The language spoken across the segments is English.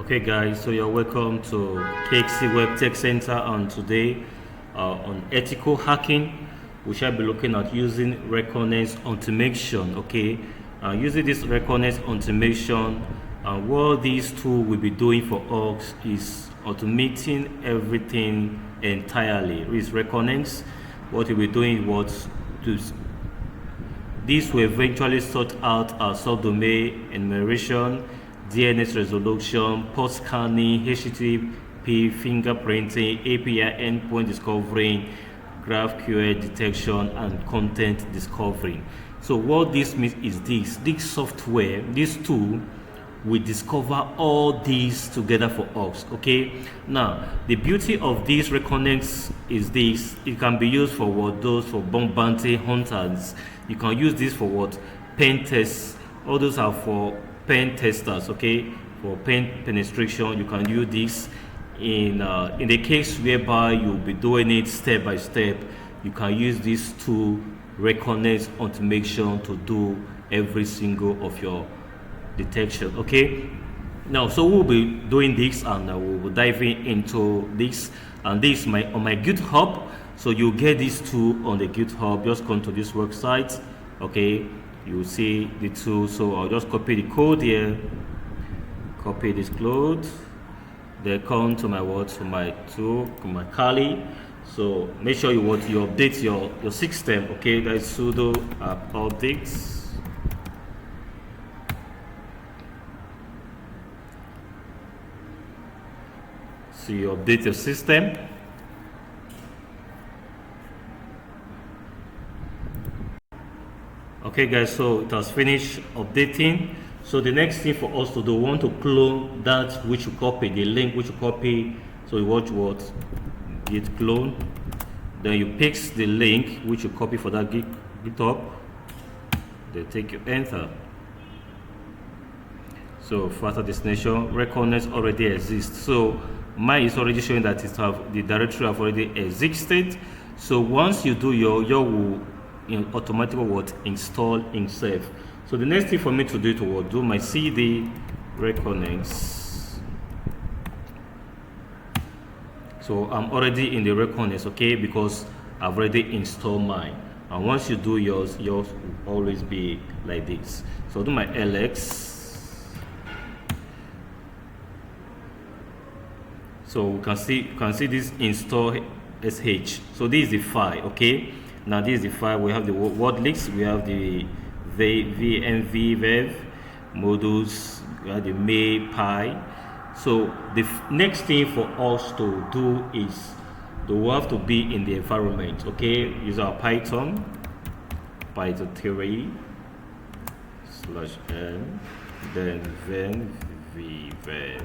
Okay guys, so you're welcome to KCWEB Tech Center, and today on ethical hacking we shall be looking at using ReconX Automation. Okay, using this ReconX Automation, what this tool will be doing for us is automating everything entirely. With ReconX, what we'll be doing was to this will eventually sort out our subdomain enumeration, DNS resolution, port scanning, HTTP fingerprinting, API endpoint discovery, GraphQL detection, and content discovery. So what this means is this software, this tool will discover all these together for us. Okay, now the beauty of this ReconX is this: it can be used for what? Those for bounty hunters. You can use this for what? Pen tests. All those are for pen testers. Okay, for pen penetration, you can use this. In the case whereby you'll be doing it step by step, you can use this tool ReconX Automation to do every single of your detection. Okay, now so we'll be doing this, and we'll be diving into this, and this is on my GitHub. So you get this tool on the GitHub. Just come to this website. Okay, you see the tool. So I'll just copy the code here, copy this code, then come to my my tool, my Kali. So make sure you update your system. Okay, that's sudo app updates. So you update your system. Okay guys, so it has finished updating. So the next thing for us to do, we want to clone that which you copy, the link which you copy. So you watch what? Git clone. Then you paste the link which you copy for that GitHub. Then take your enter. So further destination, ReconX already exists. So mine is already showing that the directory have already existed. So once you do your will automatically install himself. So the next thing for me to do to do my cd ReconX. So I'm already in the ReconX, okay, because I've already installed mine. And once you do yours will always be like this. So I'll do my LX. So you can see this install sh. So this is the file. Okay, now this is the file. We have the word links, we have the vmv modules, we have the may.py. So the next thing for us to do is we have to be in the environment. Okay, use our python 3 /m, then vmv.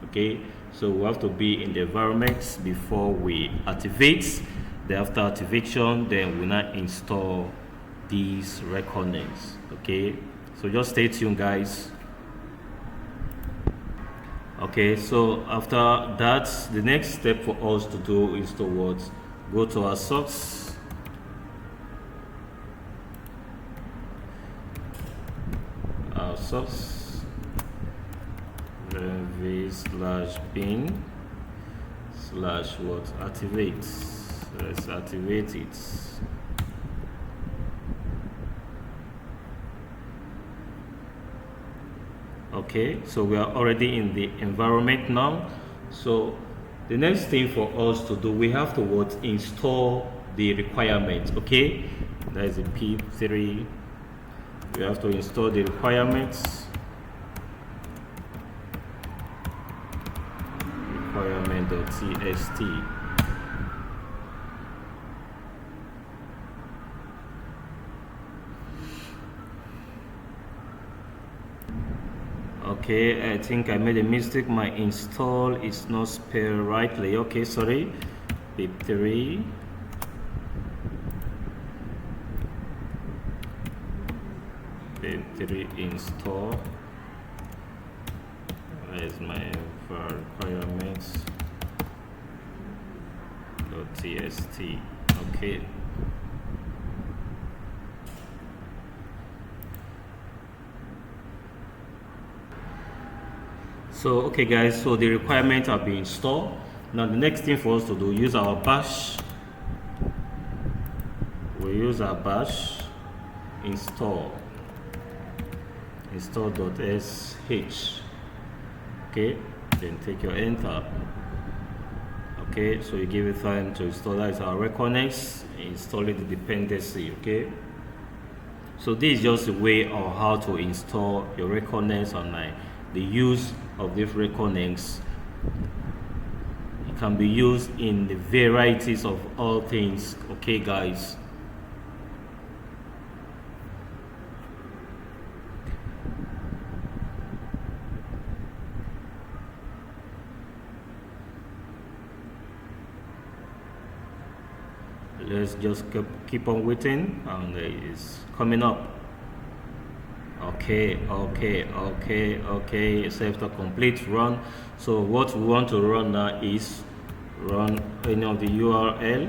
Okay, so we have to be in the environment before we activate. Then after activation, then we now install these ReconX. Okay, so just stay tuned guys. Okay, so after that, the next step for us to do is to go to our source. v/bin/activate. Let's activate it. Okay, so we are already in the environment now. So the next thing for us to do, we have to install the requirements. Okay, that is a p3. We have to install the requirements. Requirement.txt. Okay, I think I made a mistake. My install is not spelled rightly. Okay, sorry. pip3 install. Where's my requirements? .txt. Okay. So okay guys, so the requirements are being installed. Now the next thing for us to do, use our bash. We use our bash install.sh. Okay, then take your enter. Okay, so you give it time to install. That is our ReconX, installing the dependency. Okay, so this is just a way of how to install your ReconX online. The use of this ReconX, it can be used in the varieties of all things. Okay guys, let's just keep on waiting, and it's coming up. Okay, save the complete run. So what we want to run now is run any of the URL.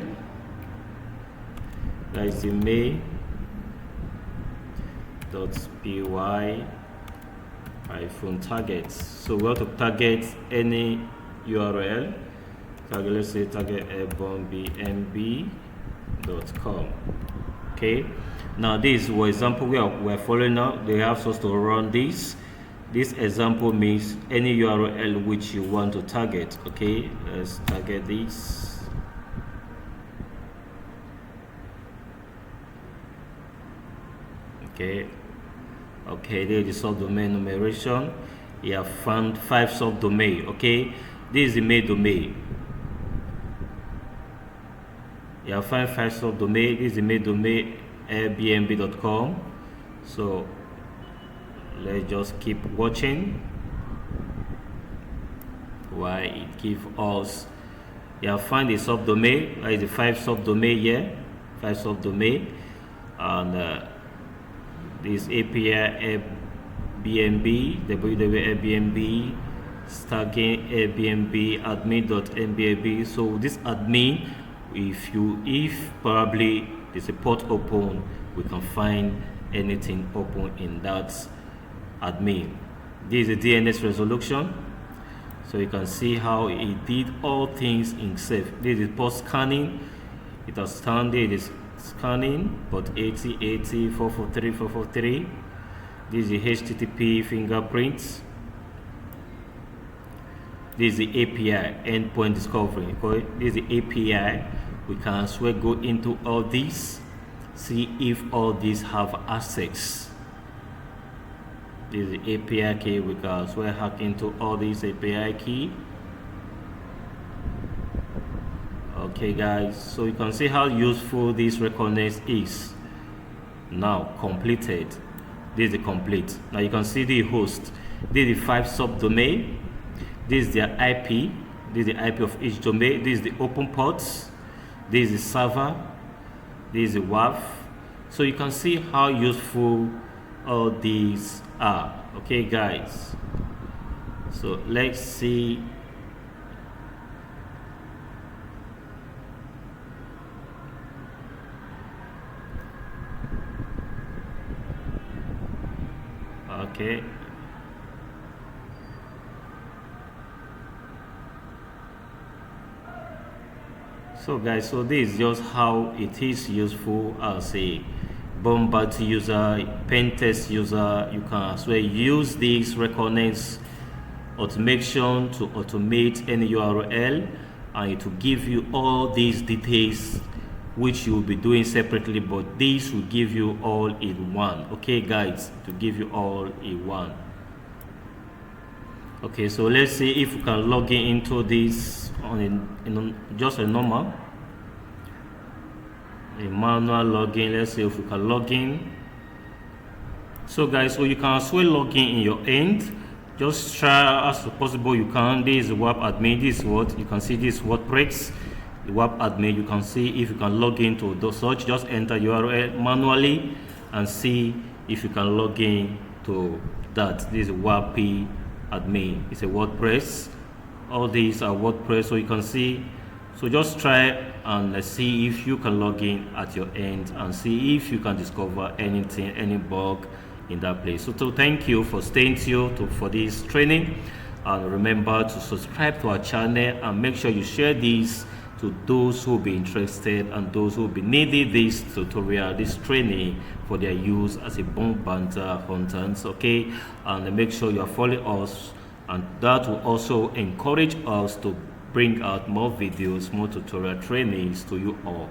That is the main.py-targets. So we want to target any URL. Target, let's say target airbornebnb.com. Okay, now this, for example, we're following now. They have us to run this. This example means any URL which you want to target. Okay, let's target this. Okay, there is subdomain numeration. You have found 5 subdomain. Okay, this is the main domain. You have found 5 subdomain. This is the main domain, airbnb.com. So let's just keep watching why it gives us. You have found the subdomain. That is the 5 subdomain here, 5 subdomain, and this API Airbnb, www.airbnb, tagging Airbnb admin.airbnb. So this admin, if probably there's a port open, we can find anything open in that admin. This is a DNS resolution, so you can see how it did all things in safe. This is port scanning. It has scanned, it is scanning, but 8080 443 443. This is the HTTP fingerprints. This is the API, endpoint discovery. Okay? This is the API. We can as well go into all these, see if all these have access. This is the API key. We can as well hack into all these API key. Okay guys, so you can see how useful this ReconX is. Now completed. This is the complete. Now you can see the host. This is the 5 subdomain. This is their IP. This is the IP of each domain. This is the open ports. This is the server. This is the WAF. So you can see how useful all these are. Okay guys, so let's see. Okay, so guys, so this is just how it is useful as a bombard user, pen test user. You can as well use this ReconX automation to automate any URL, and it will give you all these details which you will be doing separately, but this will give you all in one. Okay guys, to give you all in one. Okay, so let's see if we can log into this on just a normal, a manual login. Let's see if we can log in. So guys, so you can as well log in your end. Just try as possible you can. This is WAP admin. This is what you can see. This WordPress, the WAP admin. You can see if you can log into the search. Just enter URL manually and see if you can log in to that. This is WAP admin. It's a WordPress. All these are WordPress, so you can see. So just try and let's see if you can log in at your end and see if you can discover anything, any bug in that place. So thank you for staying tuned for this training. And remember to subscribe to our channel and make sure you share this to those who will be interested and those who will be needing this tutorial, this training for their use as a bug bounty hunters. Okay, and make sure you are following us, and that will also encourage us to bring out more videos, more tutorial trainings to you all.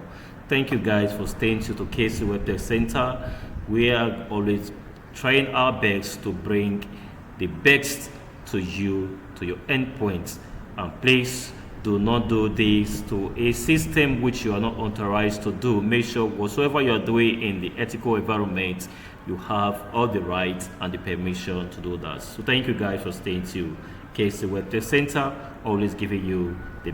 Thank you guys for staying tuned to KCWEB Tech Center. We are always trying our best to bring the best to you, to your endpoints. And please do not do this to a system which you are not authorized to do. Make sure whatsoever you are doing in the ethical environment, you have all the rights and the permission to do that. So thank you guys for staying tuned. KCWEB Tech Center, always giving you the